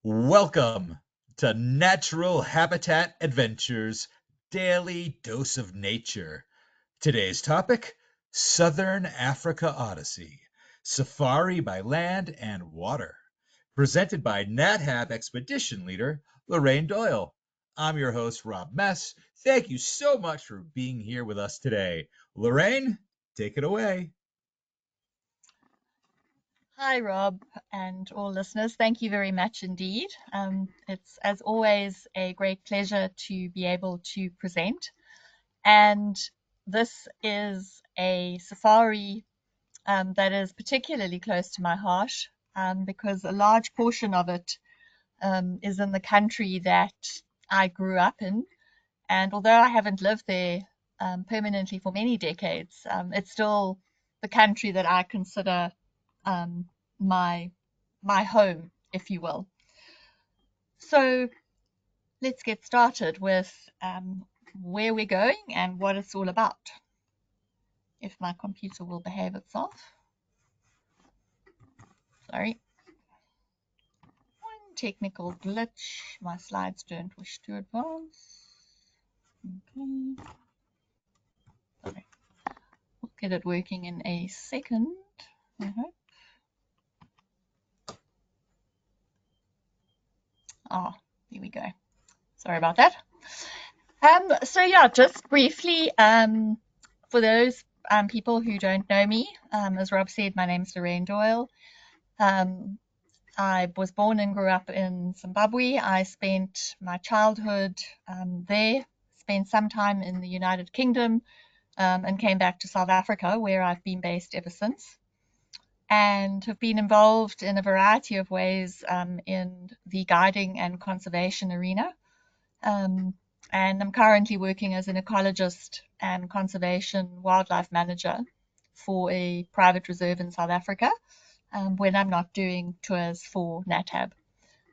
Welcome to Natural Habitat Adventures Daily Dose of Nature. Today's topic, Southern Africa Odyssey, Safari by Land and Water, presented by NatHab Expedition Leader Lorraine Doyle. I'm your host, Rob Mess. Thank you so much for being here with us today. Lorraine, take it away. Hi, Rob, and all listeners. Thank you very much indeed. It's, as always, a great pleasure to be able to present. And this is a safari that is particularly close to my heart because a large portion of it is in the country that I grew up in. And although I haven't lived there permanently for many decades, it's still the country that I consider um, my my home, if you will. So let's get started with where we're going and what it's all about. If my computer will behave itself. Sorry. One technical glitch. My slides don't wish to advance. Okay. Sorry. We'll get it working in a second, I hope. Ah, there we go. Sorry about that. So yeah, just briefly, for those people who don't know me, as Rob said, my name is Lorraine Doyle. I was born and grew up in Zimbabwe. I spent my childhood there, spent some time in the United Kingdom, and came back to South Africa, where I've been based ever since, and have been involved in a variety of ways in the guiding and conservation arena. And I'm currently working as an ecologist and conservation wildlife manager for a private reserve in South Africa when I'm not doing tours for NatHab.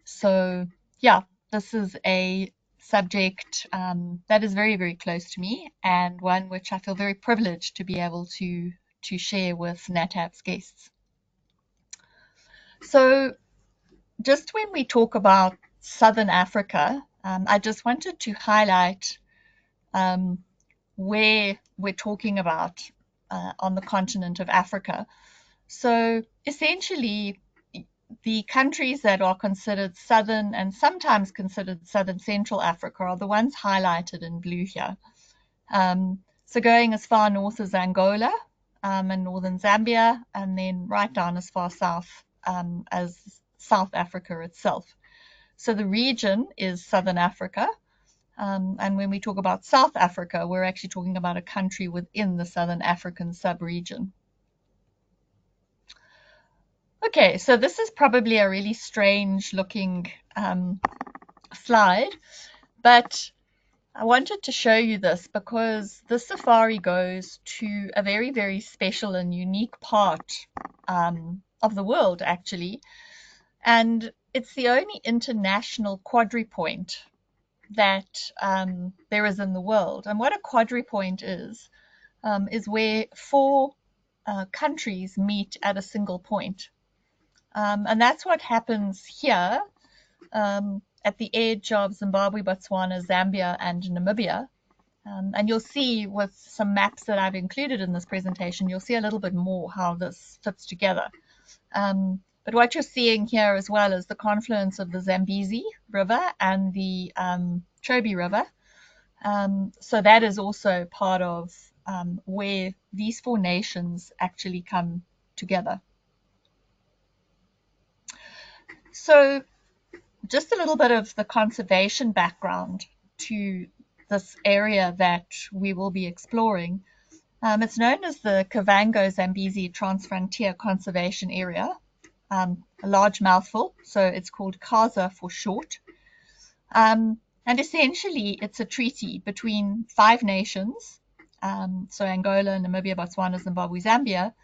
So yeah, this is a subject that is very, very close to me and one which I feel very privileged to be able to share with NatHab's guests. So just when we talk about Southern Africa, I just wanted to highlight where we're talking about on the continent of Africa. So essentially, the countries that are considered southern and sometimes considered southern central Africa are the ones highlighted in blue here. So going as far north as Angola and northern Zambia, and then right down as far south as South Africa itself. So the region is Southern Africa. And when we talk about South Africa, we're actually talking about a country within the Southern African sub-region. Okay, so this is probably a really strange looking slide, but I wanted to show you this because this safari goes to a very, very special and unique part of the world, actually. And it's the only international quadripoint that there is in the world. And what a quadripoint is where four countries meet at a single point. And that's what happens here at the edge of Zimbabwe, Botswana, Zambia, and Namibia. And you'll see with some maps that I've included in this presentation, you'll see a little bit more how this fits together. But what you're seeing here as well is the confluence of the Zambezi River and the Chobe River. So that is also part of where these four nations actually come together. So just a little bit of the conservation background to this area that we will be exploring. It's known as the Kavango-Zambezi Transfrontier Conservation Area, a large mouthful, so it's called CASA for short. And essentially, it's a treaty between five nations, so Angola, Namibia, Botswana, Zimbabwe, Zambia,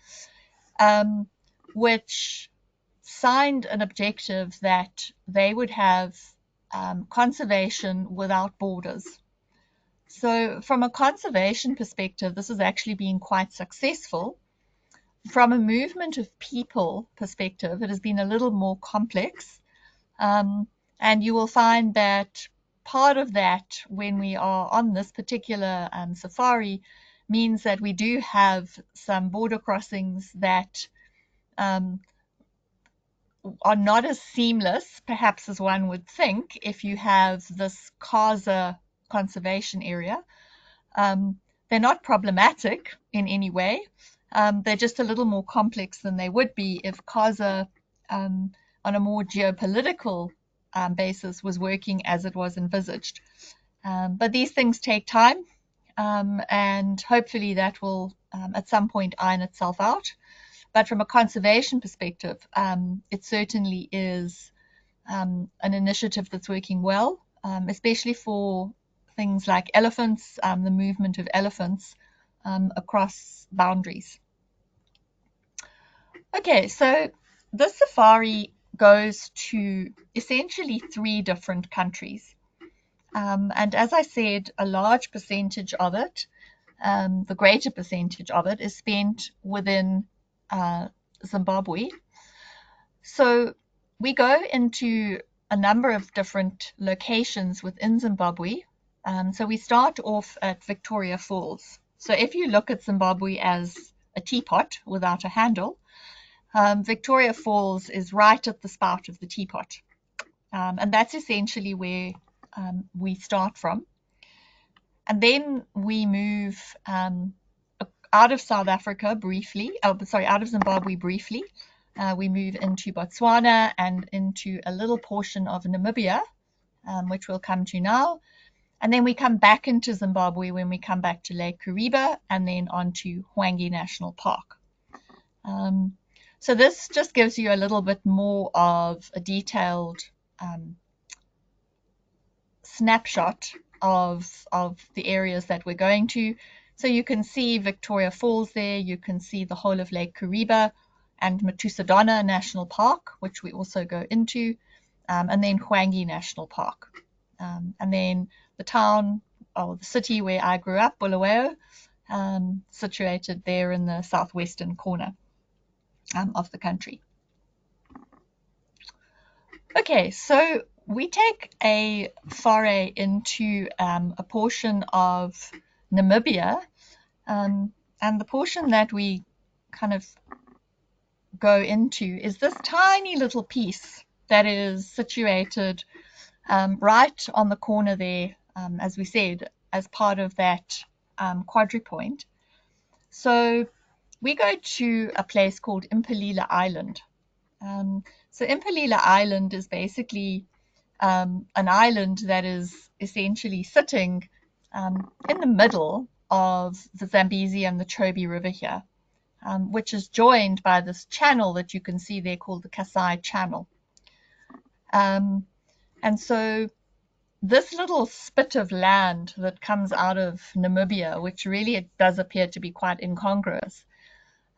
which signed an objective that they would have conservation without borders. So from a conservation perspective, this has actually been quite successful. From a movement of people perspective, it has been a little more complex. And you will find that part of that, when we are on this particular safari, means that we do have some border crossings that are not as seamless, perhaps, as one would think if you have this Khaza conservation area. They're not problematic in any way. They're just a little more complex than they would be if Khaza, on a more geopolitical basis, was working as it was envisaged. But these things take time, and hopefully that will at some point iron itself out. But from a conservation perspective, it certainly is an initiative that's working well, especially for things like elephants, the movement of elephants across boundaries. Okay, so this safari goes to essentially 3 different countries. And as I said, a large percentage of it, the greater percentage of it, is spent within Zimbabwe. So we go into a number of different locations within Zimbabwe. So we start off at Victoria Falls. So if you look at Zimbabwe as a teapot without a handle, Victoria Falls is right at the spout of the teapot. And that's essentially where we start from. And then we move out of South Africa briefly, out of Zimbabwe briefly. We move into Botswana and into a little portion of Namibia, which we'll come to now. And then we come back into Zimbabwe when we come back to Lake Kariba and then on to Hwange National Park. So this just gives you a little bit more of a detailed snapshot of the areas that we're going to. So you can see Victoria Falls there, you can see the whole of Lake Kariba and Matusadona National Park, which we also go into, and then Hwange National Park. And then the town, or the city where I grew up, Bulawayo, situated there in the southwestern corner of the country. Okay, so we take a foray into a portion of Namibia, and the portion that we kind of go into is this tiny little piece that is situated right on the corner there, as we said, as part of that quadripoint. So we go to a place called Impalila Island. So Impalila Island is basically an island that is essentially sitting in the middle of the Zambezi and the Chobe River here, which is joined by this channel that you can see there called the Kasai Channel. And so this little spit of land that comes out of Namibia, which really does appear to be quite incongruous,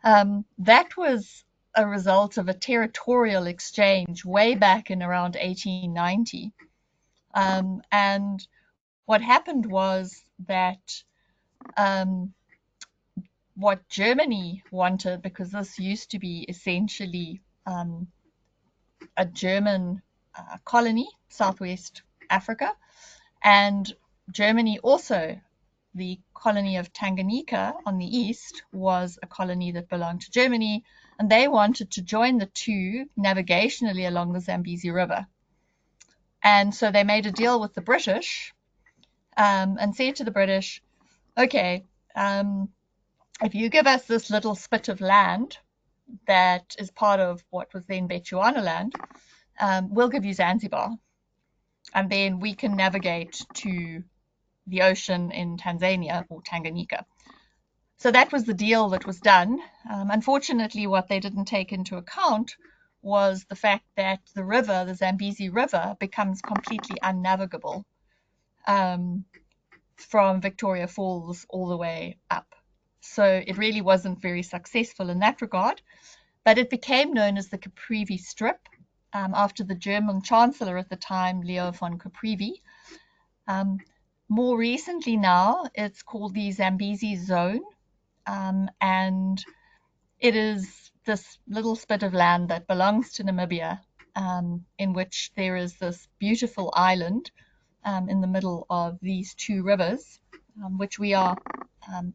that was a result of a territorial exchange way back in around 1890. And what happened was that what Germany wanted, because this used to be essentially a German colony, Southwest Africa, and Germany also, the colony of Tanganyika on the east, was a colony that belonged to Germany, and they wanted to join the two navigationally along the Zambezi River. And so they made a deal with the British and said to the British, okay, if you give us this little spit of land that is part of what was then Bechuanaland, we'll give you Zanzibar. And then we can navigate to the ocean in Tanzania or Tanganyika. So that was the deal that was done. Unfortunately, what they didn't take into account was the fact that the river, the Zambezi River, becomes completely unnavigable from Victoria Falls all the way up. So it really wasn't very successful in that regard, but it became known as the Caprivi Strip after the German Chancellor at the time, Leo von Caprivi. More recently now, it's called the Zambezi Zone, and it is this little spit of land that belongs to Namibia, in which there is this beautiful island in the middle of these two rivers, which we are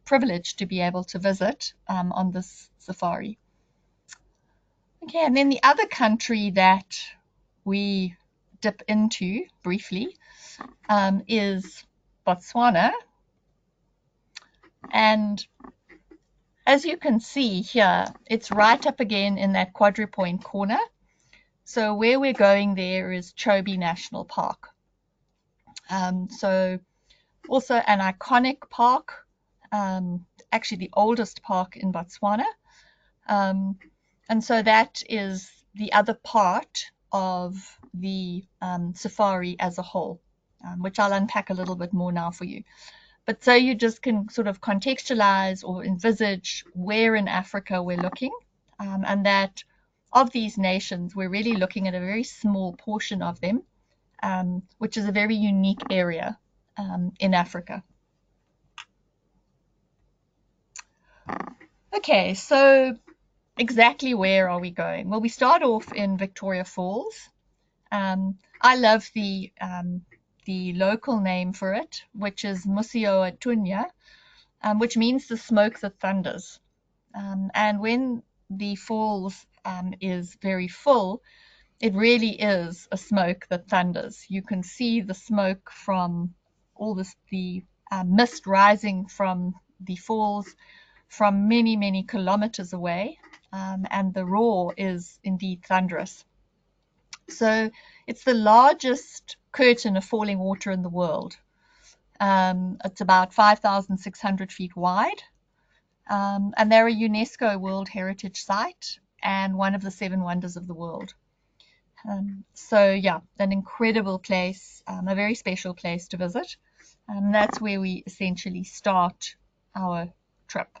privileged to be able to visit on this safari. Okay, and then the other country that we dip into briefly is Botswana. And as you can see here, it's right up again in that quadrupoint corner. So where we're going there is Chobe National Park. So also an iconic park, actually the oldest park in Botswana. And so that is the other part of the safari as a whole, which I'll unpack a little bit more now for you. But so you just can sort of contextualize or envisage where in Africa we're looking, and that of these nations, we're really looking at a very small portion of them, which is a very unique area in Africa. Okay, so exactly where are we going? Well, we start off in Victoria Falls. I love the local name for it, which is Musioa Tunya, which means the smoke that thunders. And when the falls is very full, it really is a smoke that thunders. You can see the smoke from all this, the mist rising from the falls from many, many kilometers away, and the roar is indeed thunderous. So it's the largest curtain of falling water in the world. It's about 5,600 feet wide, and they're a UNESCO World Heritage Site and one of the 7 wonders of the world. So yeah, an incredible place, a very special place to visit. That's where we essentially start our trip.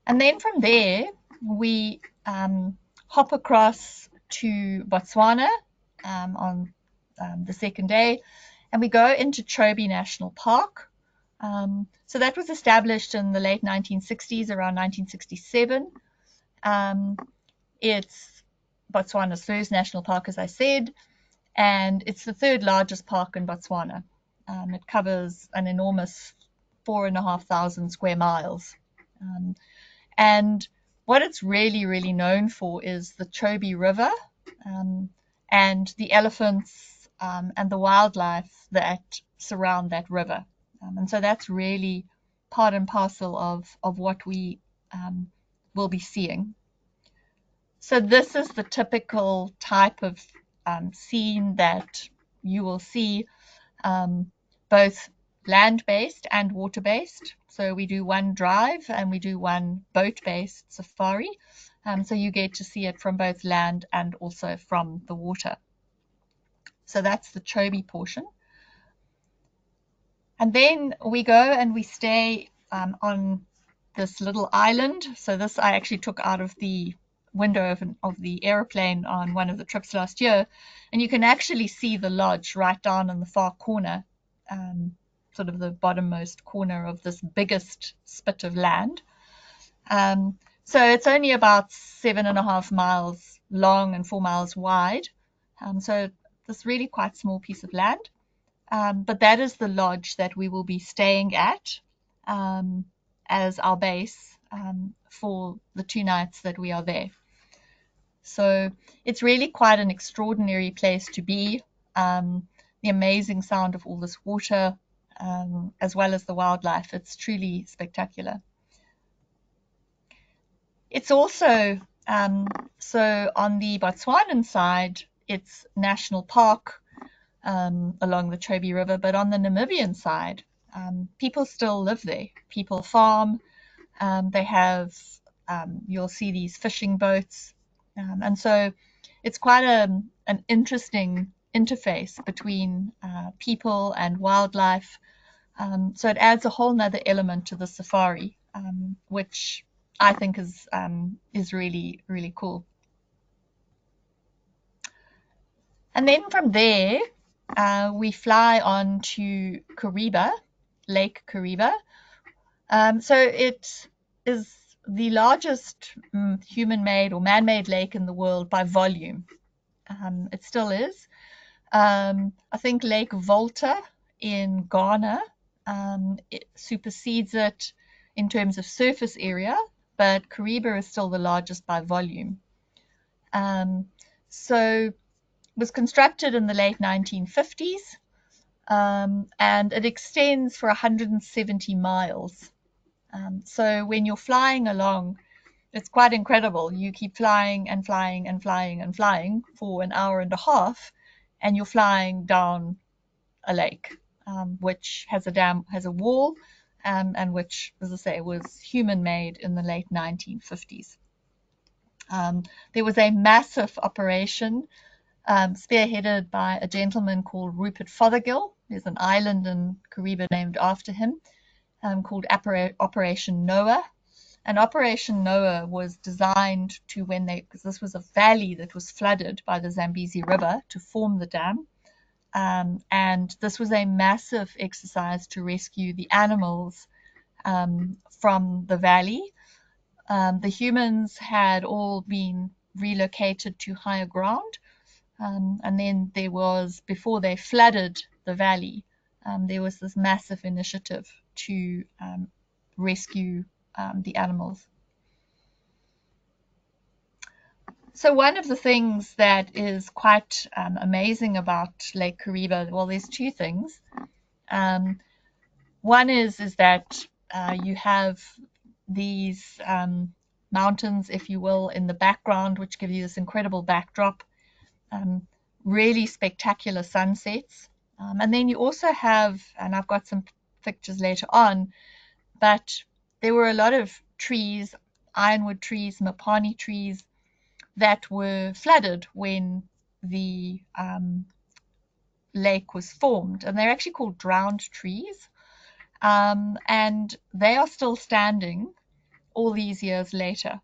And then from there, we hop across to Botswana on the second day, and we go into Chobe National Park. So that was established in the late 1960s, around 1967. It's Botswana's first national park, as I said, and it's the 3rd largest park in Botswana. It covers an enormous 4,500 square miles. And what it's really, really known for is the Chobe River and the elephants and the wildlife that surround that river. And so that's really part and parcel of what we will be seeing. So this is the typical type of scene that you will see, both land-based and water-based. So we do one drive and we do one boat-based safari. So you get to see it from both land and also from the water. So that's the Chobe portion. And then we go and we stay on this little island. So this I actually took out of the window of the airplane on one of the trips last year, and you can actually see the lodge right down in the far corner, sort of the bottommost corner of this biggest spit of land. So it's only about 7.5 miles long and 4 miles wide, so this really quite small piece of land, but that is the lodge that we will be staying at as our base for the 2 nights that we are there. So it's really quite an extraordinary place to be. The amazing sound of all this water, as well as the wildlife. It's truly spectacular. It's also, so on the Botswanan side, it's national park along the Chobe River, but on the Namibian side, people still live there. People farm. They have, you'll see these fishing boats. And so it's quite an interesting interface between people and wildlife. So it adds a whole nother element to the safari, which I think is really, really cool. And then from there, we fly on to Kariba, Lake Kariba. So it is the largest human-made or man-made lake in the world by volume. It still is. I think Lake Volta in Ghana, it supersedes it in terms of surface area, but Kariba is still the largest by volume. So it was constructed in the late 1950s, and it extends for 170 miles. So when you're flying along, it's quite incredible. You keep flying and flying and flying and flying for an hour and a half, and you're flying down a lake, which has a wall, and which, as I say, was human-made in the late 1950s. There was a massive operation spearheaded by a gentleman called Rupert Fothergill. There's an island in Kariba named after him, called Operation Noah. And Operation Noah was designed to, because this was a valley that was flooded by the Zambezi River to form the dam. And this was a massive exercise to rescue the animals from the valley. The humans had all been relocated to higher ground. And then before they flooded the valley, there was this massive initiative to rescue the animals. So one of the things that is quite amazing about Lake Kariba, well, there's two things. One is that you have these mountains, if you will, in the background, which give you this incredible backdrop, really spectacular sunsets. And then you also have, and I've got some pictures later on, but there were a lot of trees, ironwood trees, mapani trees, that were flooded when the lake was formed. And they're actually called drowned trees. And they are still standing all these years later.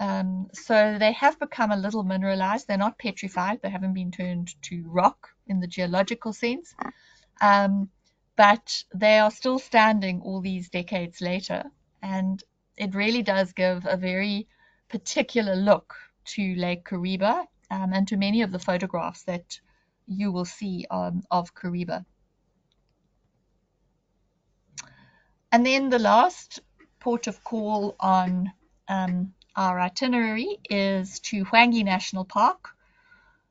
So they have become a little mineralized. They're not petrified. They haven't been turned to rock in the geological sense. But they are still standing all these decades later. And it really does give a very particular look to Lake Kariba, and to many of the photographs that you will see of Kariba. And then the last port of call on our itinerary is to Hwange National Park.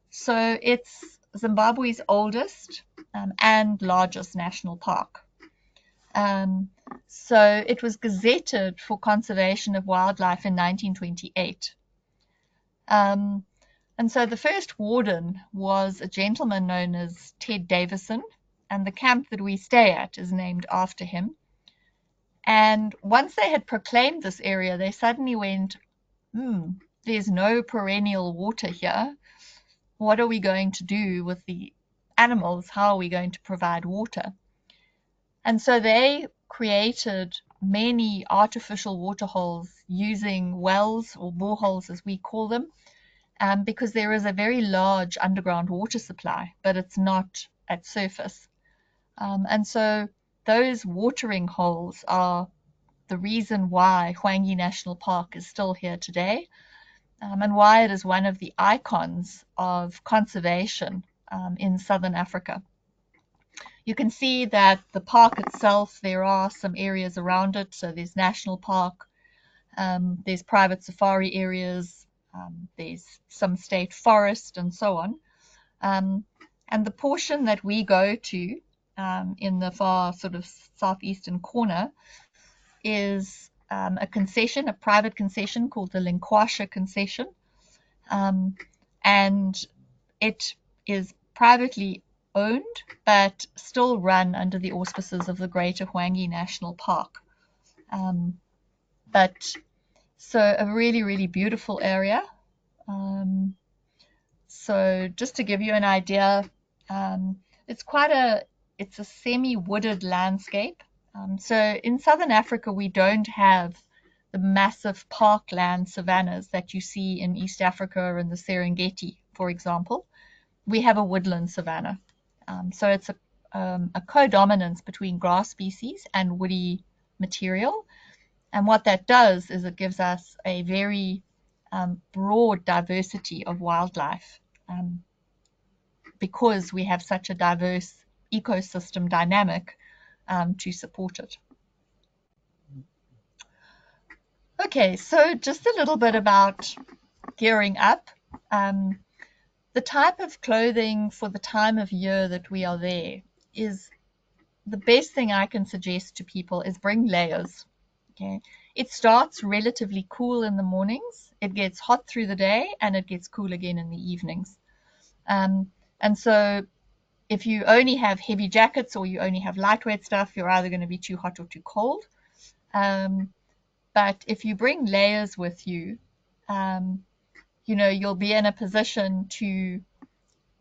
So it's Zimbabwe's oldest and largest national park. So it was gazetted for conservation of wildlife in 1928. And so the first warden was a gentleman known as Ted Davison, and the camp that we stay at is named after him. And once they had proclaimed this area, they suddenly went, there's no perennial water here. What are we going to do with the animals? How are we going to provide water? And so they created many artificial water holes using wells, or boreholes as we call them, because there is a very large underground water supply, but it's not at surface. And so those watering holes are the reason why Hwange National Park is still here today, and why it is one of the icons of conservation in Southern Africa. You can see that the park itself, there are some areas around it. So there's national park, there's private safari areas, there's some state forest, and so on. And the portion that we go to in the far sort of southeastern corner is a concession, a private concession called the Linkwasha concession. And it is privately owned, but still run under the auspices of the Greater Hwange National Park. But so a really, really beautiful area. So just to give you an idea, it's a semi-wooded landscape. So in Southern Africa, we don't have the massive parkland savannas that you see in East Africa and the Serengeti, for example. We have a woodland savanna. So it's a codominance between grass species and woody material. And what that does is it gives us a very broad diversity of wildlife, because we have such a diverse ecosystem dynamic to support it. Okay, so just a little bit about gearing up. The type of clothing for the time of year that we are there is the best thing I can suggest to people is bring layers. Okay, it starts relatively cool in the mornings, it gets hot through the day, and it gets cool again in the evenings. And so if you only have heavy jackets or you only have lightweight stuff, you're either going to be too hot or too cold. But if you bring layers with you, you'll be in a position to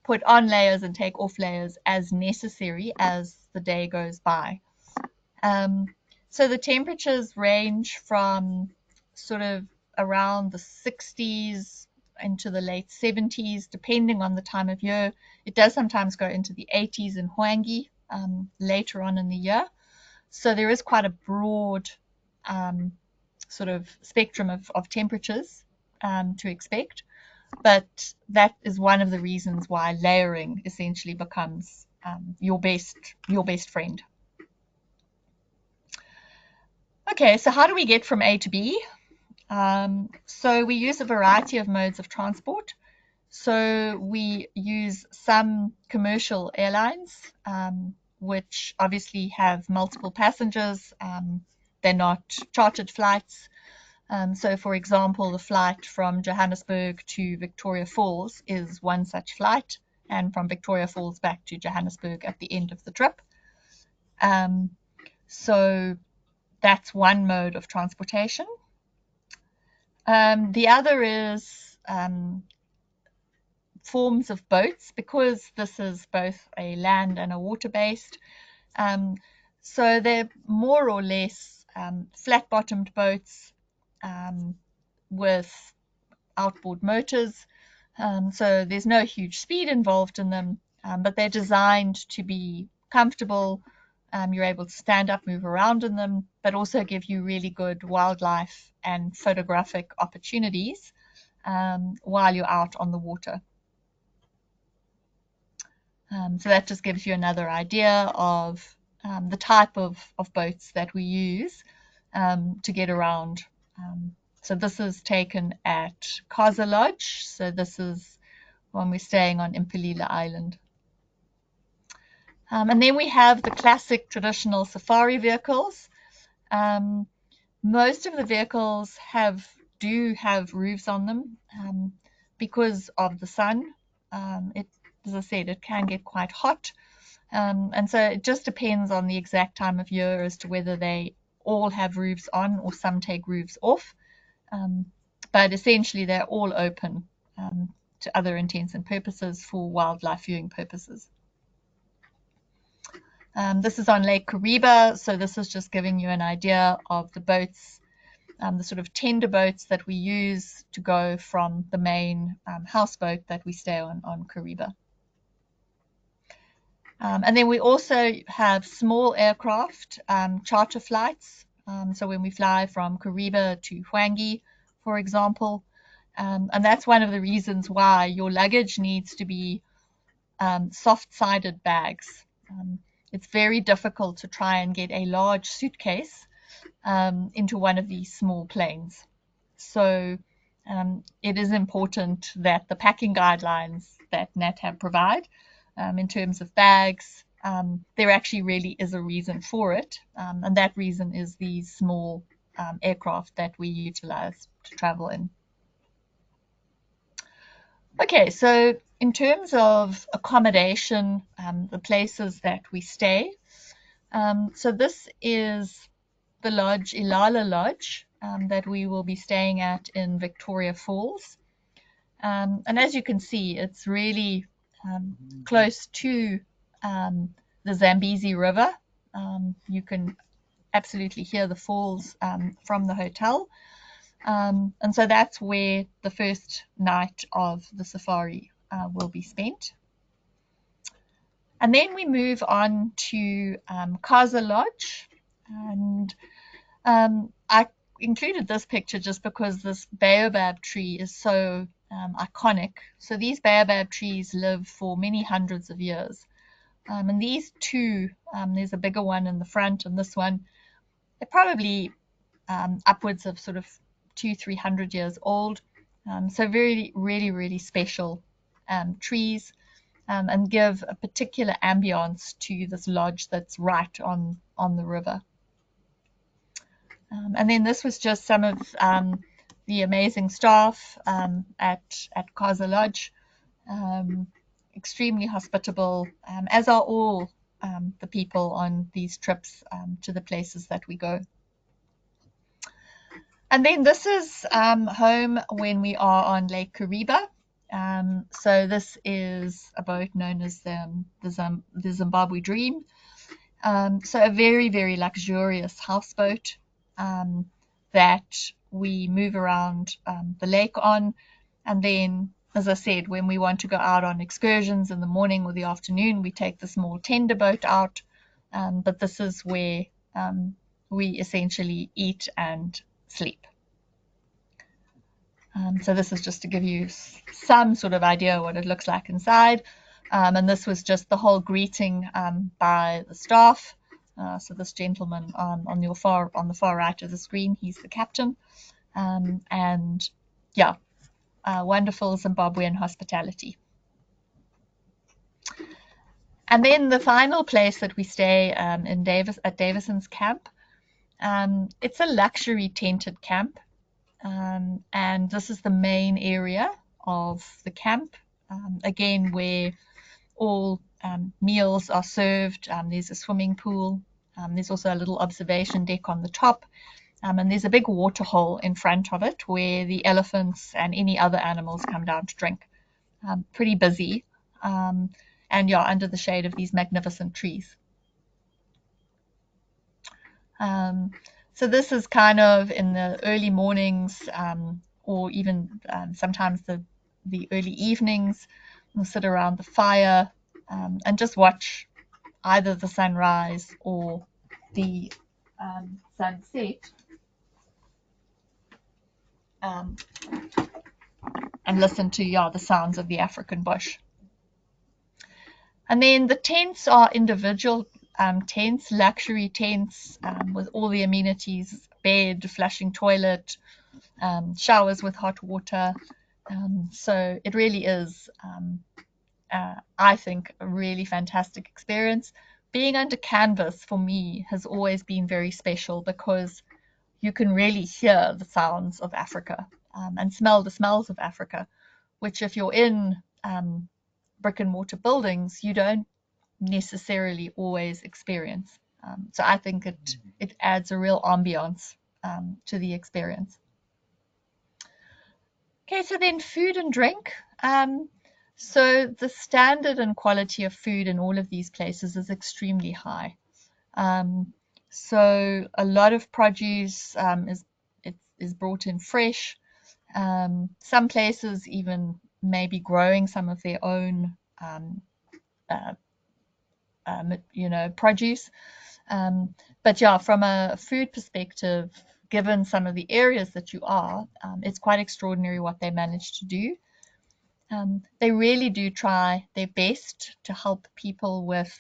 put on layers and take off layers as necessary as the day goes by. So the temperatures range from sort of around the 60s into the late 70s, depending on the time of year. It does sometimes go into the 80s in Hwange later on in the year. So there is quite a broad sort of spectrum of temperatures to expect. But that is one of the reasons why layering essentially becomes your best friend. Okay, so how do we get from A to B? So we use a variety of modes of transport. So we use some commercial airlines, which obviously have multiple passengers. They're not chartered flights. So for example, the flight from Johannesburg to Victoria Falls is one such flight, and from Victoria Falls back to Johannesburg at the end of the trip. So that's one mode of transportation. The other is forms of boats, because this is both a land and a water-based. So they're more or less flat-bottomed boats with outboard motors. So there's no huge speed involved in them, but they're designed to be comfortable. You're able to stand up, move around in them, but also give you really good wildlife and photographic opportunities while you're out on the water. So that just gives you another idea of the type of boats that we use to get around. So this is taken at Khaza Lodge. So this is when we're staying on Impalila Island. And then we have the classic traditional safari vehicles. Most of the vehicles do have roofs on them because of the sun. As I said, it can get quite hot. And so it just depends on the exact time of year as to whether they all have roofs on or some take roofs off. But essentially they're all open to other intents and purposes for wildlife viewing purposes. This is on Lake Kariba, so this is just giving you an idea of the boats, the sort of tender boats that we use to go from the main houseboat that we stay on Kariba. And then we also have small aircraft, charter flights. So when we fly from Kariba to Hwange, for example, and that's one of the reasons why your luggage needs to be soft-sided bags. It's very difficult to try and get a large suitcase into one of these small planes. So it is important that the packing guidelines that NatHab provide in terms of bags, there actually really is a reason for it. And that reason is these small aircraft that we utilize to travel in. Okay, so in terms of accommodation, the places that we stay, so this is the lodge, Ilala Lodge, that we will be staying at in Victoria Falls. And as you can see, it's really close to the Zambezi River. You can absolutely hear the falls from the hotel. And so that's where the first night of the safari will be spent. And then we move on to Khaza Lodge. And I included this picture just because this baobab tree is so iconic. So these baobab trees live for many hundreds of years. And these two, there's a bigger one in the front and this one, they're probably upwards of sort of 200-300 years old. So very, really special trees, and give a particular ambience to this lodge that's right on the river. And then this was just some of the amazing staff at Kaza Lodge. Extremely hospitable, as are all the people on these trips to the places that we go. And then this is home when we are on Lake Kariba. So this is a boat known as the Zimbabwean Dream. So a very luxurious houseboat that we move around the lake on. And then, as I said, when we want to go out on excursions in the morning or the afternoon, we take the small tender boat out. But this is where we essentially eat and sleep. So this is just to give you some sort of idea what it looks like inside. And this was just the whole greeting by the staff. So this gentleman on the far right of the screen, he's the captain. And yeah, wonderful Zimbabwean hospitality. And then the final place that we stay at Davison's camp. It's a luxury tented camp. And this is the main area of the camp, again, where all meals are served. There's a swimming pool. There's also a little observation deck on the top. And there's a big water hole in front of it where the elephants and any other animals come down to drink. Pretty busy. And yeah, under the shade of these magnificent trees. So this is kind of in the early mornings, or even sometimes the early evenings. We'll sit around the fire and just watch either the sunrise or the sunset, and listen to the sounds of the African bush. And then the tents are individual tents, luxury tents with all the amenities, bed, flushing toilet, showers with hot water. So it really is, I think, a really fantastic experience. Being under canvas for me has always been very special because you can really hear the sounds of Africa and smell the smells of Africa, which if you're in brick and mortar buildings, you don't necessarily always experience. So I think it adds a real ambiance to the experience. Okay, so then food and drink. So the standard and quality of food in all of these places is extremely high. So a lot of produce is brought in fresh. Some places even maybe growing some of their own produce. But yeah, from a food perspective, given some of the areas that you are, it's quite extraordinary what they manage to do. They really do try their best to help people with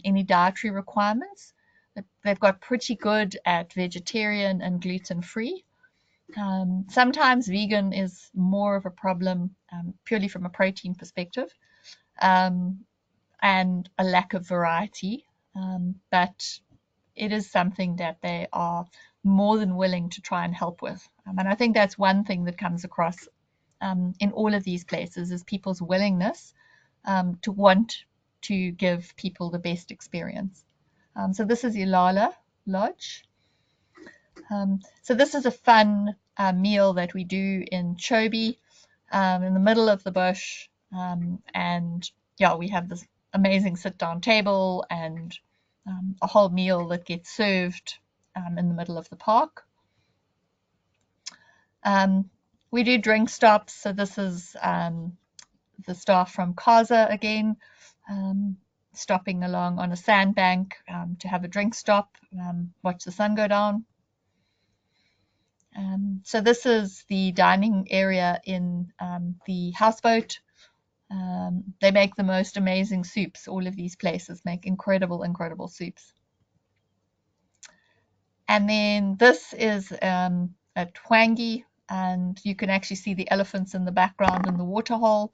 any dietary requirements. They've got pretty good at vegetarian and gluten-free. Sometimes vegan is more of a problem purely from a protein perspective, and a lack of variety. But it is something that they are more than willing to try and help with. And I think that's one thing that comes across in all of these places is people's willingness to want to give people the best experience. So this is Ilala Lodge. So this is a fun meal that we do in Chobe, in the middle of the bush. And yeah, we have this amazing sit-down table and a whole meal that gets served in the middle of the park. We do drink stops, so this is the staff from Kaza again, stopping along on a sandbank to have a drink stop, watch the sun go down. So this is the dining area in the houseboat. They make the most amazing soups. All of these places make incredible, incredible soups. And then this is at Hwange, and you can actually see the elephants in the background in the waterhole.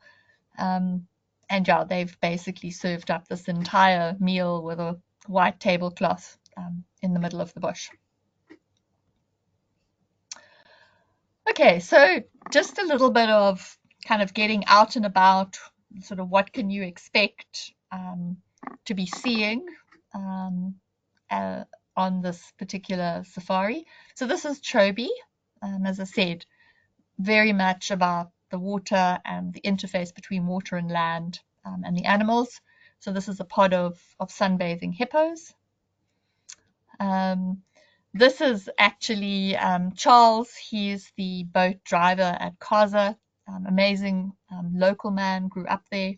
And yeah, they've basically served up this entire meal with a white tablecloth in the middle of the bush. Okay, so just a little bit of kind of getting out and about, sort of what can you expect to be seeing on this particular safari. So this is Chobe, as I said, very much about the water and the interface between water and land and the animals. So this is a pod of sunbathing hippos. This is actually Charles. He's the boat driver at Kaza. Amazing local man, grew up there.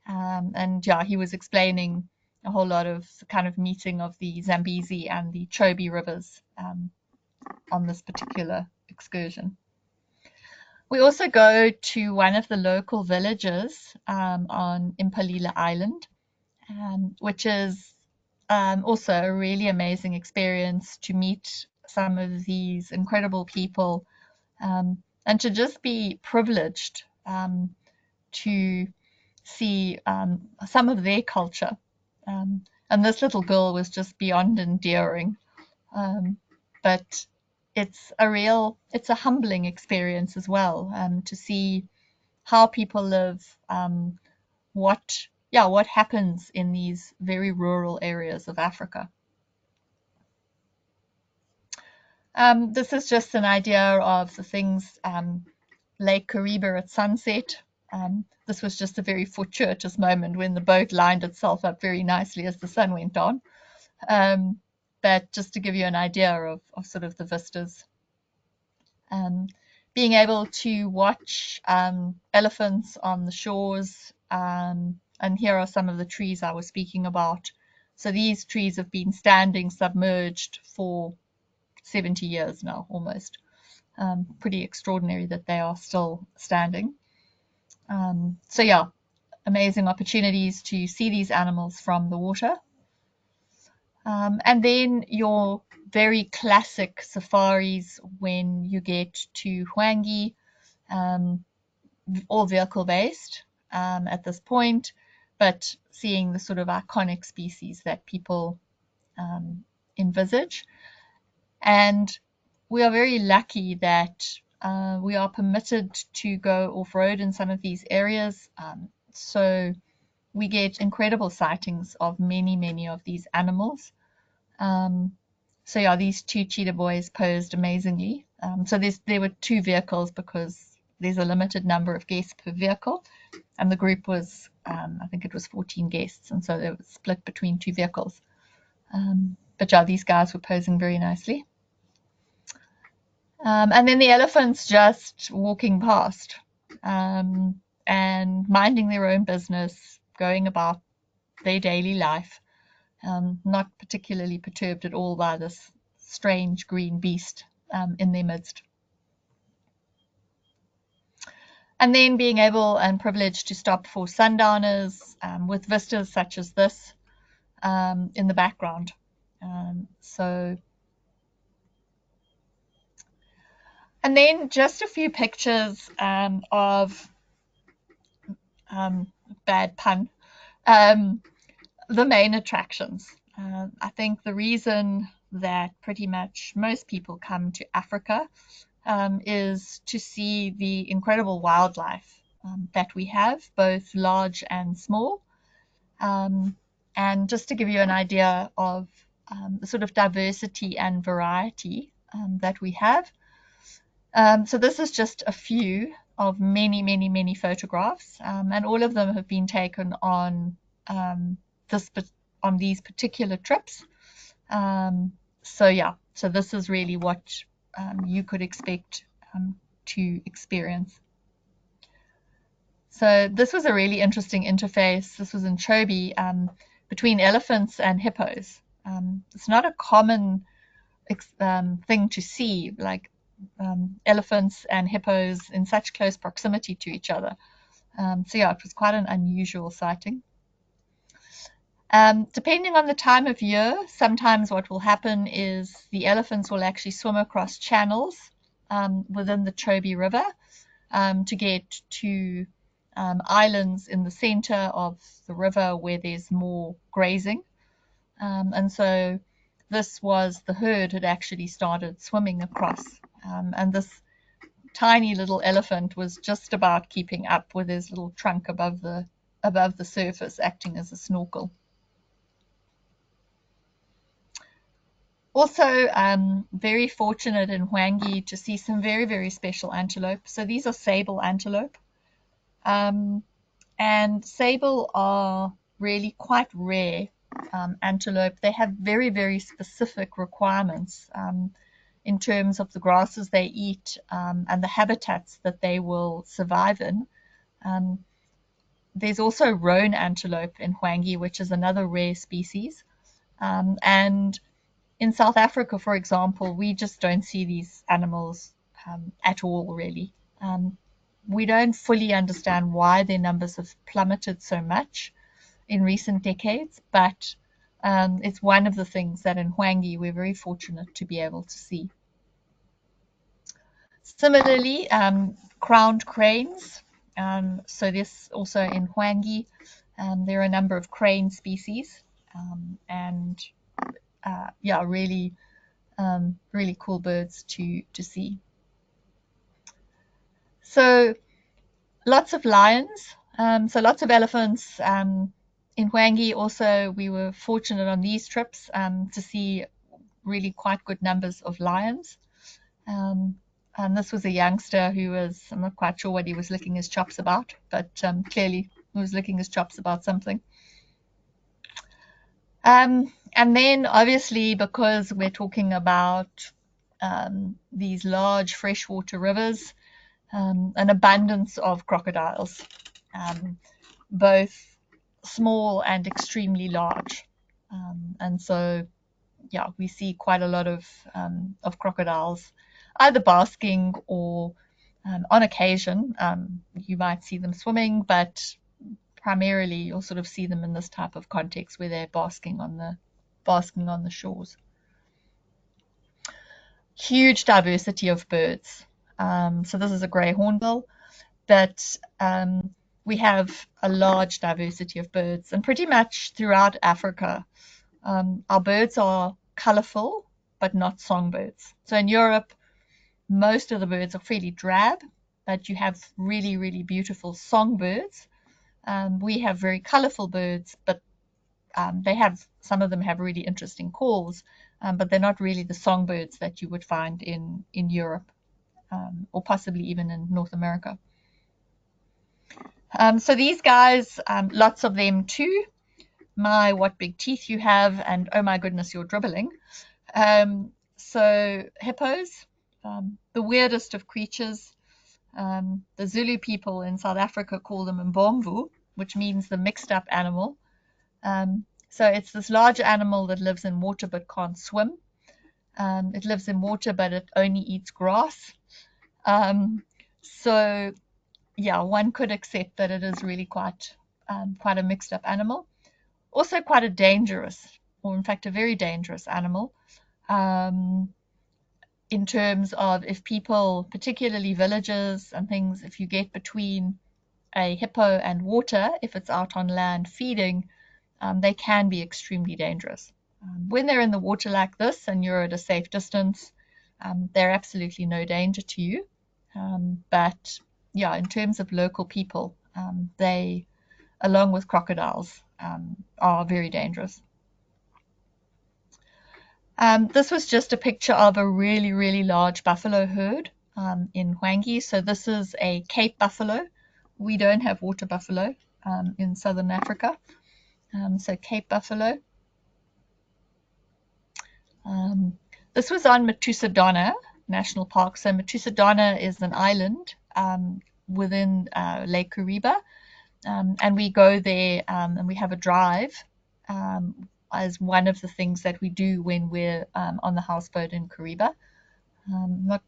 And yeah, he was explaining a whole lot of the kind of meeting of the Zambezi and the Chobe rivers on this particular excursion. We also go to one of the local villages on Impalila Island, which is also a really amazing experience to meet some of these incredible people and to just be privileged to see some of their culture. And this little girl was just beyond endearing. But it's a humbling experience as well to see how people live, what happens in these very rural areas of Africa. This is just an idea of the things, Lake Kariba at sunset. This was just a very fortuitous moment when the boat lined itself up very nicely as the sun went on. But just to give you an idea of sort of the vistas. Being able to watch elephants on the shores, and here are some of the trees I was speaking about. So these trees have been standing submerged for 70 years now, almost. Pretty extraordinary that they are still standing. So yeah, amazing opportunities to see these animals from the water. And then your very classic safaris when you get to Hwange, all vehicle based at this point, but seeing the sort of iconic species that people envisage. And we are very lucky that we are permitted to go off-road in some of these areas. So we get incredible sightings of many of these animals. So yeah, these two cheetah boys posed amazingly. So there were two vehicles because there's a limited number of guests per vehicle, and the group was, I think it was 14 guests, and so they were split between two vehicles. But yeah, these guys were posing very nicely. And then the elephants just walking past and minding their own business, going about their daily life, not particularly perturbed at all by this strange green beast in their midst. And then being able and privileged to stop for sundowners with vistas such as this in the background. And then just a few pictures of, bad pun, the main attractions. I think the reason that pretty much most people come to Africa is to see the incredible wildlife that we have, both large and small. And just to give you an idea of the sort of diversity and variety that we have. So this is just a few of many photographs, and all of them have been taken on these particular trips. So yeah, so this is really what you could expect to experience. So this was a really interesting interface. This was in Chobe between elephants and hippos. It's not a common thing to see. Like elephants and hippos in such close proximity to each other. So yeah, it was quite an unusual sighting. Depending on the time of year, sometimes what will happen is the elephants will actually swim across channels within the Chobe River to get to islands in the center of the river where there's more grazing. And so this was the herd had actually started swimming across. And this tiny little elephant was just about keeping up with his little trunk above the surface, acting as a snorkel. Also, very fortunate in Hwange to see some very, very special antelope. So these are sable antelope. And sable are really quite rare antelope. They have very, very specific requirements in terms of the grasses they eat and the habitats that they will survive in. There's also roan antelope in Hwange, which is another rare species. And in South Africa, for example, we just don't see these animals at all, really. We don't fully understand why their numbers have plummeted so much in recent decades, but it's one of the things that in Hwange we're very fortunate to be able to see. Similarly, crowned cranes. So this also in Hwange, there are a number of crane species, and yeah, really, really cool birds to see. So lots of lions, so lots of elephants. In Hwange also, we were fortunate on these trips to see really quite good numbers of lions. And this was a youngster who was, I'm not quite sure what he was licking his chops about, but clearly he was licking his chops about something. And then obviously, because we're talking about these large freshwater rivers, an abundance of crocodiles, both small and extremely large. And so, yeah, we see quite a lot of crocodiles, either basking or on occasion you might see them swimming, but primarily you'll sort of see them in this type of context where they're basking on the shores. Huge diversity of birds. So this is a grey hornbill, but we have a large diversity of birds, and pretty much throughout Africa, our birds are colourful, but not songbirds. So in Europe, most of the birds are fairly drab, but you have really, really beautiful songbirds. We have very colourful birds, but some of them have really interesting calls, but they're not really the songbirds that you would find in Europe, or possibly even in North America. So these guys, lots of them too. My, what big teeth you have, and oh my goodness, you're dribbling. So hippos, the weirdest of creatures. The Zulu people in South Africa call them mbomvu, which means the mixed up animal. So it's this large animal that lives in water but can't swim. It lives in water, but it only eats grass. So yeah, one could accept that it is really quite a mixed up animal. Also quite a dangerous, or in fact a very dangerous animal, in terms of if people, particularly villagers and things, if you get between a hippo and water, if it's out on land feeding, they can be extremely dangerous. When they're in the water like this and you're at a safe distance, they're absolutely no danger to you. But yeah, in terms of local people, they, along with crocodiles, are very dangerous. This was just a picture of a really, really large buffalo herd in Hwange. So this is a Cape buffalo. We don't have water buffalo in Southern Africa. So Cape buffalo. This was on Matusadana National Park. So Matusadana is an island within Lake Kariba. And we go there and we have a drive as one of the things that we do when we're on the houseboat in Kariba. Not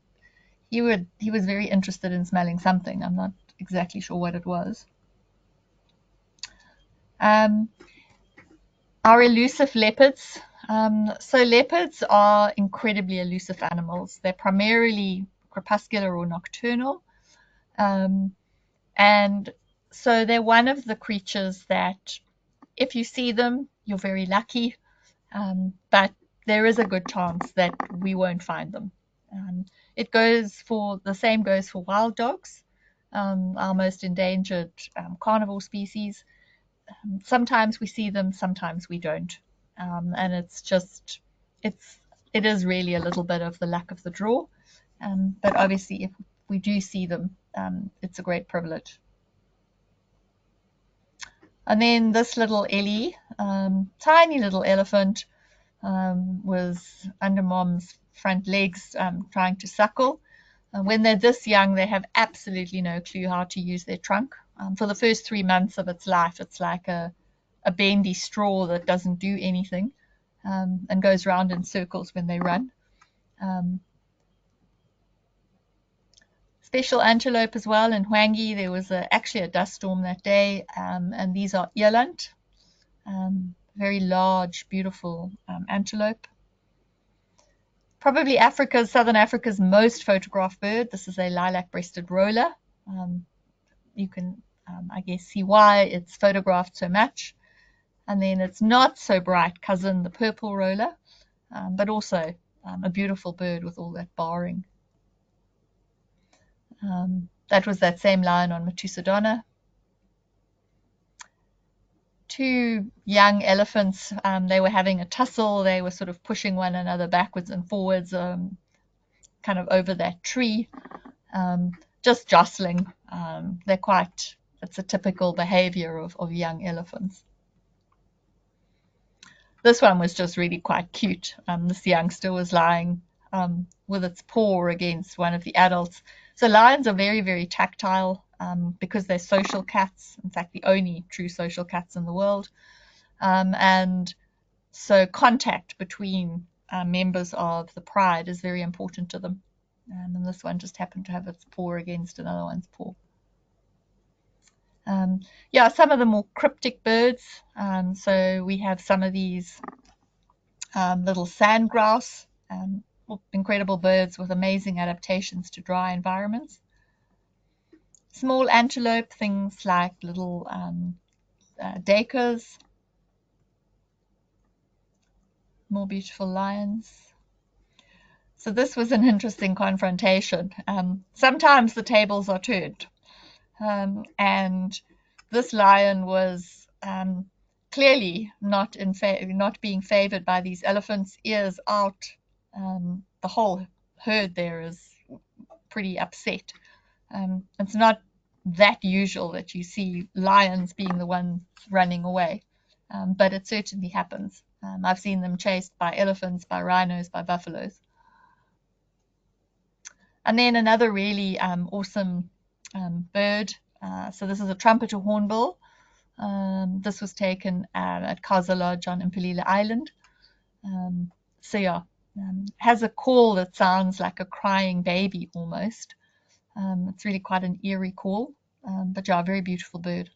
he was very interested in smelling something. I'm not exactly sure what it was. Our elusive leopards. So leopards are incredibly elusive animals. They're primarily crepuscular or nocturnal. And so they're one of the creatures that if you see them, you're very lucky. But there is a good chance that we won't find them. The same goes for wild dogs, our most endangered carnivore species. Sometimes we see them, sometimes we don't. And it is really a little bit of the luck of the draw. But obviously, if we do see them, it's a great privilege. And then this little Ellie, tiny little elephant, was under mom's front legs trying to suckle. When they're this young, they have absolutely no clue how to use their trunk. For the first 3 months of its life, it's like a bendy straw that doesn't do anything and goes round in circles when they run. Special antelope as well in Hwange. There was actually a dust storm that day, and these are eland, very large, beautiful antelope. Probably Southern Africa's most photographed bird. This is a lilac-breasted roller. You can, I guess, see why it's photographed so much. And then its not so bright cousin, the purple roller, but also a beautiful bird with all that barring. That was that same lion on Matusadonna. Two young elephants, they were having a tussle. They were sort of pushing one another backwards and forwards, kind of over that tree, just jostling. It's a typical behavior of young elephants. This one was just really quite cute. This youngster was lying with its paw against one of the adults. So lions are very, very tactile because they're social cats. In fact, the only true social cats in the world. And so contact between members of the pride is very important to them. And this one just happened to have its paw against another one's paw. Some of the more cryptic birds. So we have some of these little sandgrouse, incredible birds with amazing adaptations to dry environments. Small antelope, things like little duikers. More beautiful lions. So this was an interesting confrontation. Sometimes the tables are turned. And this lion was clearly not being favored by these elephants, ears out. The whole herd there is pretty upset. It's not that usual that you see lions being the ones running away, but it certainly happens. I've seen them chased by elephants, by rhinos, by buffaloes. And then another really awesome bird. So this is a trumpeter hornbill. This was taken at Kaza Lodge on Impalila Island. Has a call that sounds like a crying baby almost. It's really quite an eerie call, but a very beautiful bird.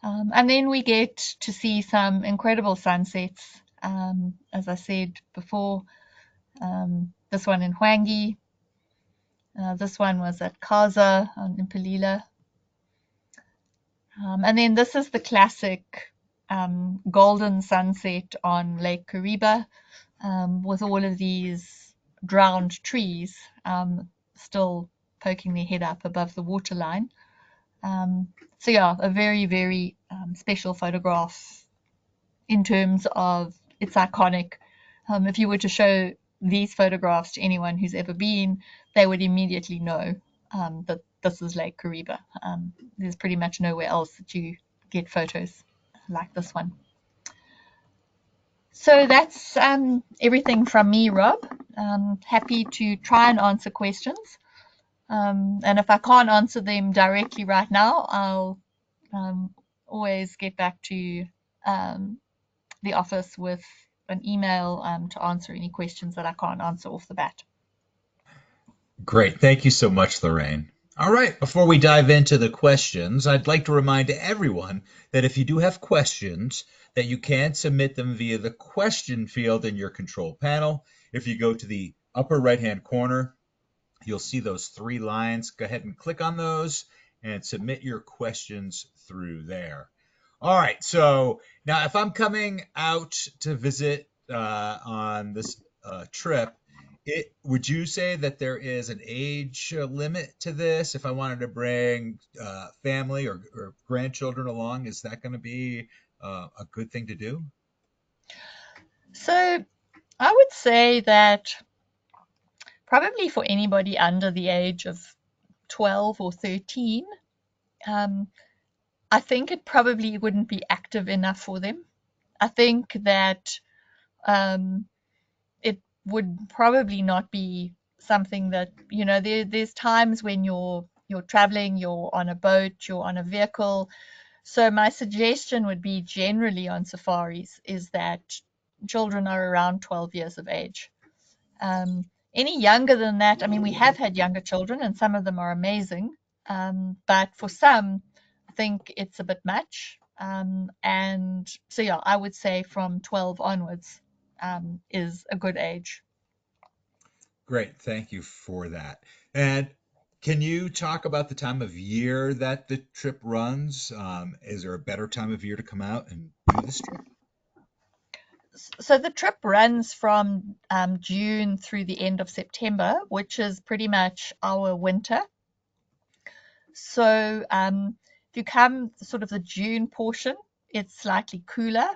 And then we get to see some incredible sunsets. As I said before, this one in Hwange. This one was at Kaza on Impalila. And then this is the classic golden sunset on Lake Kariba with all of these drowned trees still poking their head up above the waterline. A very, very special photograph in terms of it's iconic. If you were to show these photographs to anyone who's ever been, they would immediately know that this is Lake Kariba. There's pretty much nowhere else that you get photos like this one. So that's everything from me, Rob. Happy to try and answer questions. And if I can't answer them directly right now, I'll always get back to the office with an email to answer any questions that I can't answer off the bat. Great. Thank you so much, Lorraine. All right. Before we dive into the questions, I'd like to remind everyone that if you do have questions, that you can submit them via the question field in your control panel. If you go to the upper right-hand corner, you'll see those three lines. Go ahead and click on those and submit your questions through there. All right. So now, if I'm coming out to visit on this trip, would you say that there is an age limit to this? If I wanted to bring family or grandchildren along, is that going to be a good thing to do? So I would say that probably for anybody under the age of 12 or 13, um, I think it probably wouldn't be active enough for them. I think that um, it would probably not be something that, there's times when you're traveling, you're on a boat, you're on a vehicle. So my suggestion would be generally on safaris is that children are around 12 years of age. Any younger than that, I mean, we have had younger children, and some of them are amazing. But for some, I think it's a bit much. And so, yeah, I would say from 12 onwards is a good age. Great. Thank you for that. And can you talk about the time of year that the trip runs? Is there a better time of year to come out and do this trip? So the trip runs from June through the end of September, which is pretty much our winter. So if you come sort of the June portion, it's slightly cooler.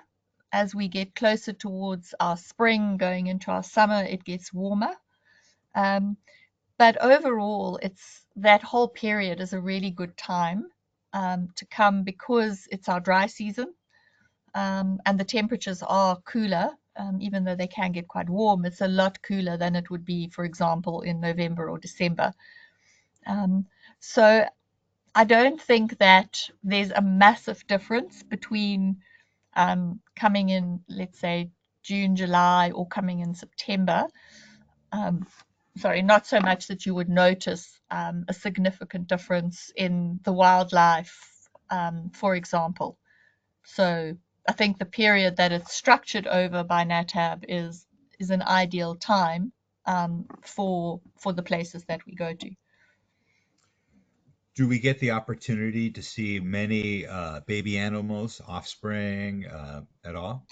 As we get closer towards our spring, going into our summer, it gets warmer. Um, but overall, it's that whole period is a really good time to come because it's our dry season, and the temperatures are cooler. Even though they can get quite warm, it's a lot cooler than it would be, for example, in November or December. Um, so I don't think that there's a massive difference between coming in, let's say, June, July, or coming in September. Um, Sorry, not so much that you would notice a significant difference in the wildlife, for example. So I think the period that it's structured over by NatHab is an ideal time for the places that we go to. Do we get the opportunity to see many baby animals, offspring at all?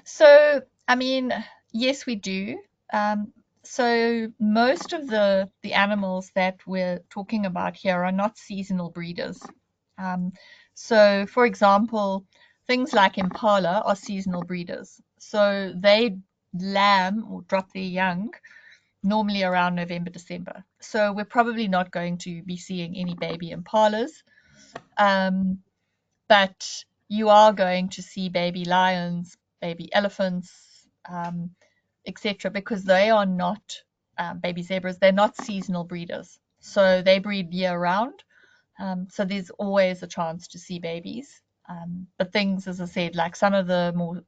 So, I mean, yes, we do. Um, so most of the animals that we're talking about here are not seasonal breeders. Um, so, for example, things like impala are seasonal breeders. So they lamb or drop their young normally around November, December. So we're probably not going to be seeing any baby impalas. Um, but you are going to see baby lions, baby elephants, etc., because they are not baby zebras. They're not seasonal breeders, so they breed year round. So there's always a chance to see babies. But things, as I said, like some of the more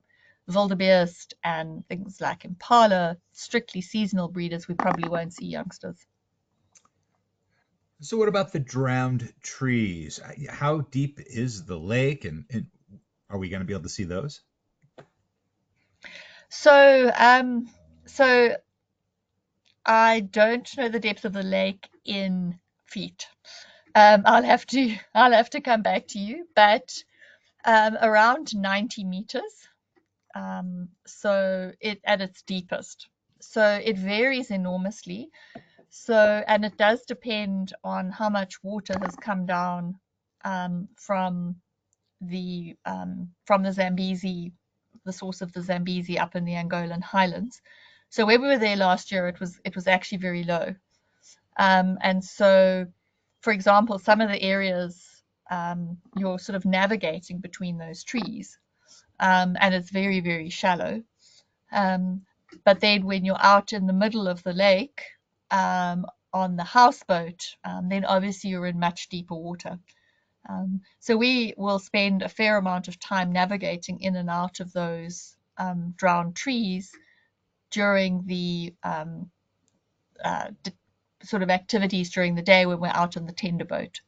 wildebeest and things like impala, strictly seasonal breeders, we probably won't see youngsters. So, what about the drowned trees? How deep is the lake, and are we going to be able to see those? So, so I don't know the depth of the lake in feet. I'll have to come back to you, but around 90 meters. So it at its deepest. So it varies enormously. So and it does depend on how much water has come down from the Zambezi, the source of the Zambezi up in the Angolan highlands. So when we were there last year, it was actually very low. And so, for example, some of the areas you're sort of navigating between those trees, and it's very, very shallow. Um, but then when you're out in the middle of the lake on the houseboat, then obviously you're in much deeper water. So we will spend a fair amount of time navigating in and out of those drowned trees during the sort of activities during the day when we're out on the tender boat.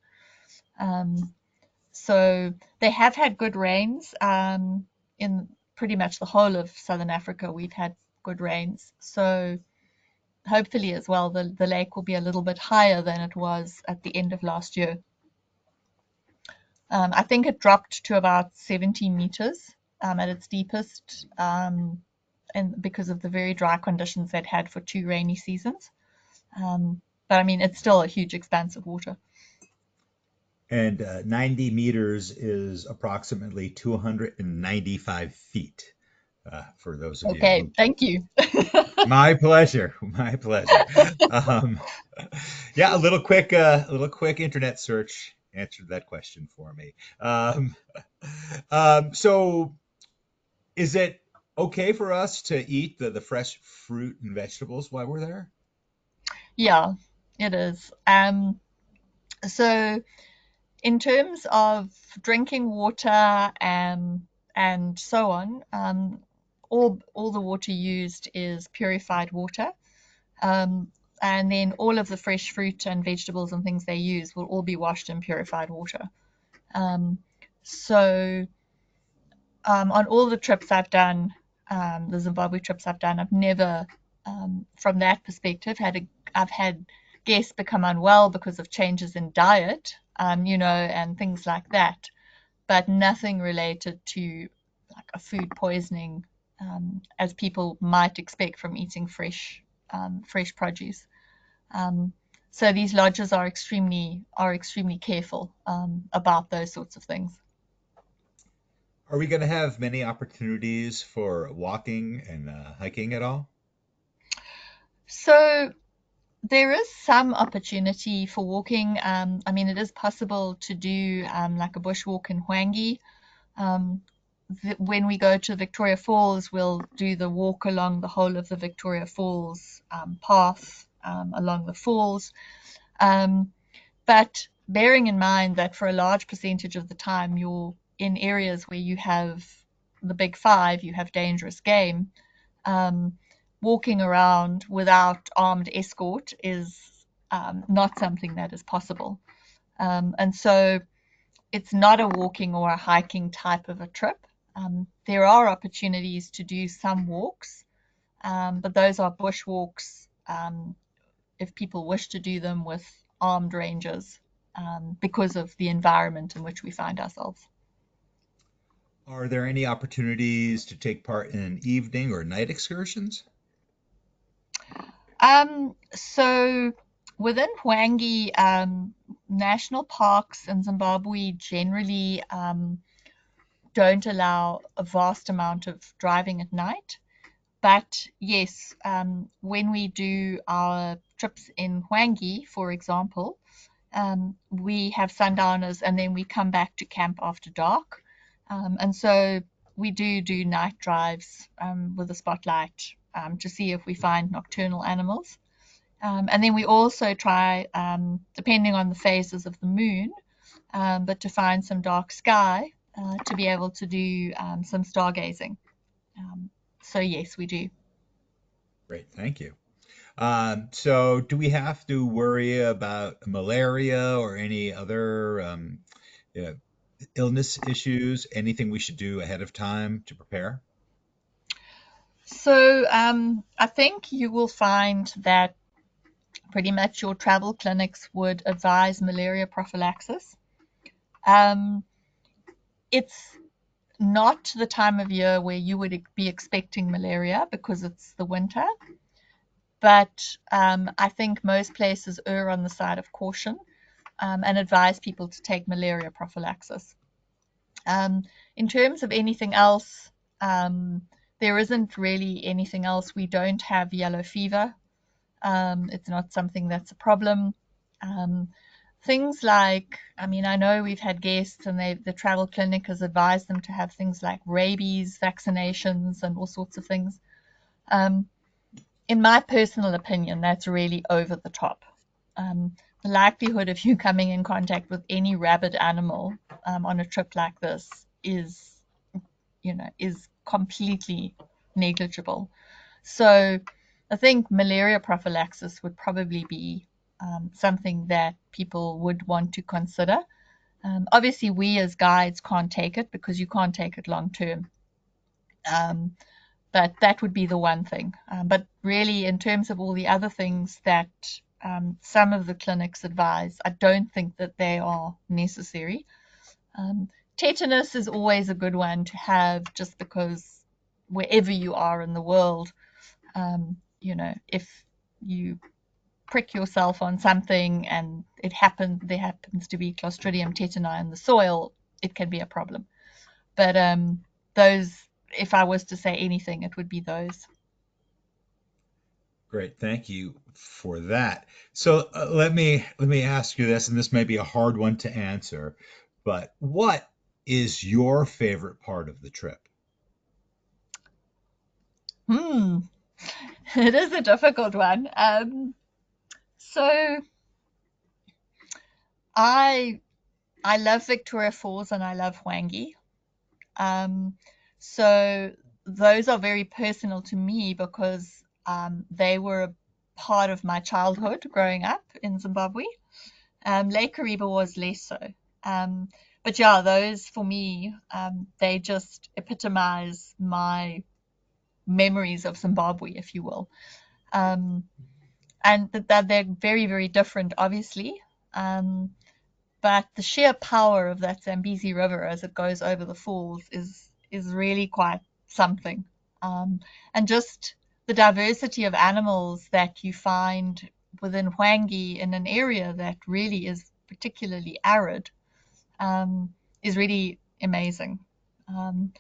So they have had good rains in pretty much the whole of Southern Africa. We've had good rains. So hopefully as well, the lake will be a little bit higher than it was at the end of last year. I think it dropped to about 17 meters at its deepest, and because of the very dry conditions they'd had for 2 rainy seasons. But I mean, it's still a huge expanse of water. And 90 meters is approximately 295 feet. For those of you Okay, who. thank you. My pleasure. My pleasure. Um, yeah, a little quick internet search answered that question for me. So, is it okay for us to eat the fresh fruit and vegetables while we're there? Yeah, it is. So in terms of drinking water and so on, all the water used is purified water. Um, and then all of the fresh fruit and vegetables and things they use will all be washed in purified water. Um, so on all the trips I've done, the Zimbabwe trips I've done, I've never, from that perspective, I've had guests become unwell because of changes in diet, and things like that, but nothing related to like a food poisoning, as people might expect from eating fresh produce. Um, so these lodges are extremely careful about those sorts of things. Are we going to have many opportunities for walking and hiking at all? So there is some opportunity for walking. I mean, it is possible to do like a bushwalk in Hwange. Um, when we go to Victoria Falls, we'll do the walk along the whole of the Victoria Falls path along the falls. Um, but bearing in mind that for a large percentage of the time you're in areas where you have the big five, you have dangerous game, um, walking around without armed escort is not something that is possible. And so it's not a walking or a hiking type of a trip. There are opportunities to do some walks, but those are bush walks if people wish to do them with armed rangers because of the environment in which we find ourselves. Are there any opportunities to take part in evening or night excursions? So within Hwange, national parks in Zimbabwe generally don't allow a vast amount of driving at night. But yes, when we do our trips in Hwange, for example, we have sundowners and then we come back to camp after dark. And so we do night drives with a spotlight to see if we find nocturnal animals. And then we also try, depending on the phases of the moon, but to find some dark sky to be able to do some stargazing. Um, so yes, we do. Great, thank you. So, do we have to worry about malaria or any other yeah, illness issues? Anything we should do ahead of time to prepare? So I think you will find that pretty much your travel clinics would advise malaria prophylaxis. Um, it's not the time of year where you would be expecting malaria because it's the winter, but I think most places err on the side of caution and advise people to take malaria prophylaxis. In terms of anything else, um, there isn't really anything else. We don't have yellow fever. It's not something that's a problem. Um, things like, I mean, I know we've had guests and the travel clinic has advised them to have things like rabies vaccinations and all sorts of things. Um, in my personal opinion, that's really over the top. The likelihood of you coming in contact with any rabid animal on a trip like this is completely negligible. So I think malaria prophylaxis would probably be something that people would want to consider. Obviously, we as guides can't take it because you can't take it long term. But that would be the one thing. But really, in terms of all the other things that some of the clinics advise, I don't think that they are necessary. Tetanus is always a good one to have just because wherever you are in the world, if you prick yourself on something and there happens to be Clostridium tetani in the soil, it can be a problem. But those, if I was to say anything, it would be those. Great, thank you for that. So let me ask you this, and this may be a hard one to answer, but what is your favorite part of the trip? Hmm, it is a difficult one. So I I love Victoria Falls and I love Hwange. Um, so those are very personal to me because they were a part of my childhood growing up in Zimbabwe. Lake Kariba was less so. Um, but yeah, those for me, they just epitomize my memories of Zimbabwe, if you will. Um, and that they're very, very different, obviously. Um, but the sheer power of that Zambezi River as it goes over the falls is really quite something. And just the diversity of animals that you find within Hwange in an area that really is particularly arid is really amazing. Um,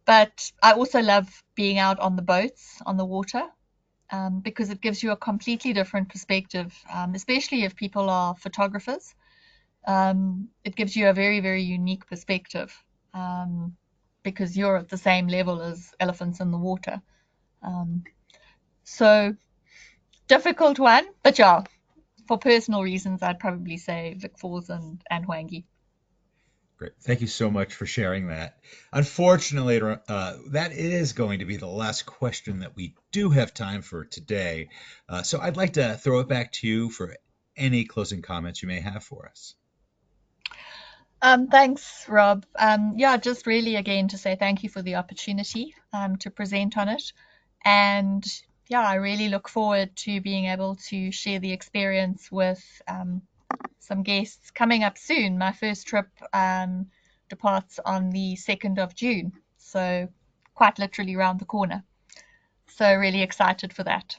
but I also love being out on the boats on the water because it gives you a completely different perspective, especially if people are photographers. It gives you a very, very unique perspective because you're at the same level as elephants in the water. Um, so difficult one, but yeah, for personal reasons, I'd probably say Vic Falls and Hwange. Great. Thank you so much for sharing that. Unfortunately, that is going to be the last question that we do have time for today. So I'd like to throw it back to you for any closing comments you may have for us. Thanks, Rob. Yeah, just really again to say thank you for the opportunity to present on it. And yeah, I really look forward to being able to share the experience with some guests coming up soon. My first trip departs on the 2nd of June, so quite literally around the corner. So, really excited for that.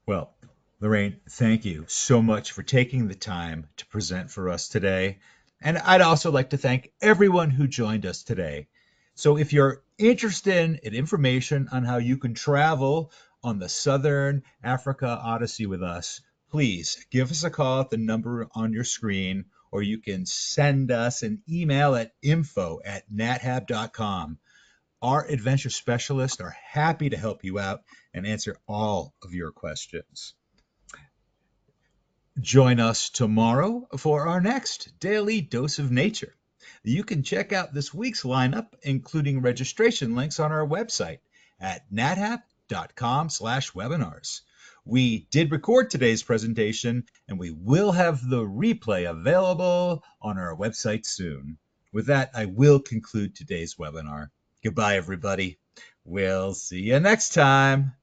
Well, Lorraine, thank you so much for taking the time to present for us today. And I'd also like to thank everyone who joined us today. So if you're interested in information on how you can travel on the Southern Africa Odyssey with us, please give us a call at the number on your screen, or you can send us an email at info@nathab.com. Our adventure specialists are happy to help you out and answer all of your questions. Join us tomorrow for our next Daily Dose of Nature. You can check out this week's lineup, including registration links on our website at nathab.com/webinars. We did record today's presentation, and we will have the replay available on our website soon. With that, I will conclude today's webinar. Goodbye, everybody. We'll see you next time.